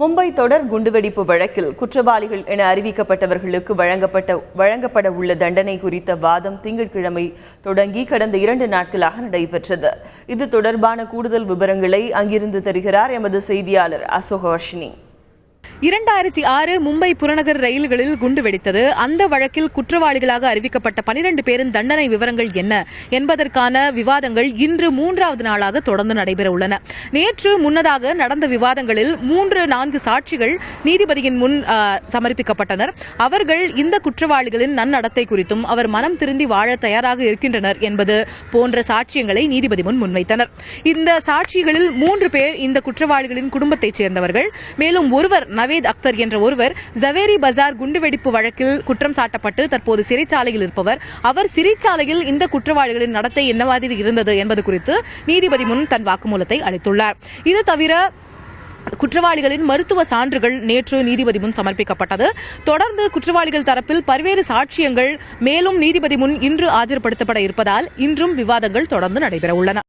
மும்பை தொடர் குண்டுவெடிப்பு வழக்கில் குற்றவாளிகள் என அறிவிக்கப்பட்டவர்களுக்கு வழங்கப்பட உள்ள தண்டனை குறித்த வாதம் திங்கட்கிழமை தொடங்கி கடந்த 2 நாட்களாக நடைபெற்றது. இது தொடர்பான கூடுதல் விவரங்களை அங்கிருந்து தருகிறார் எமது செய்தியாளர் அசோகவர்ஷினி. 2006 மும்பை புறநகர் ரயில்களில் குண்டு வெடித்தது. அந்த வழக்கில் குற்றவாளிகளாக அறிவிக்கப்பட்ட 12 பேரின் தண்டனை விவரங்கள் என்ன என்பதற்கான விவாதங்கள் இன்று 3வது நாளாக தொடர்ந்து நடைபெற உள்ளன. நேற்று முன்னதாக நடந்த விவாதங்களில் 3-4 சாட்சிகள் நீதிபதியின் முன் சமர்ப்பிக்கப்பட்டனர். அவர்கள் இந்த குற்றவாளிகளின் நன்னடத்தை குறித்தும் அவர் மனம் திருந்தி வாழ தயாராக இருக்கின்றனர் என்பது போன்ற சாட்சியங்களை நீதிபதி முன் முன்வைத்தனர். இந்த சாட்சிகளில் 3 பேர் இந்த குற்றவாளிகளின் குடும்பத்தைச் சேர்ந்தவர்கள். மேலும் ஒருவர் நவேத் அக்தர் என்ற ஒருவர் ஜவேரி பஜார் குண்டுவெடிப்பு வழக்கில் குற்றம் சாட்டப்பட்டு தற்போது சிறைச்சாலையில் இருப்பவர். அவர் சிறைச்சாலையில் இந்த குற்றவாளிகளின் நடத்தை என்ன மாதிரி இருந்தது என்பது குறித்து நீதிபதி முன் தன் வாக்குமூலத்தை அளித்துள்ளார். இது தவிர குற்றவாளிகளின் மருத்துவ சான்றுகள் நேற்று நீதிபதி முன் சமர்ப்பிக்கப்பட்டது. தொடர்ந்து குற்றவாளிகள் தரப்பில் பல்வேறு சாட்சியங்கள் மேலும் நீதிபதி முன் இன்று ஆஜர்படுத்தப்பட இருப்பதால் இன்றும் விவாதங்கள் தொடர்ந்து நடைபெற உள்ளன.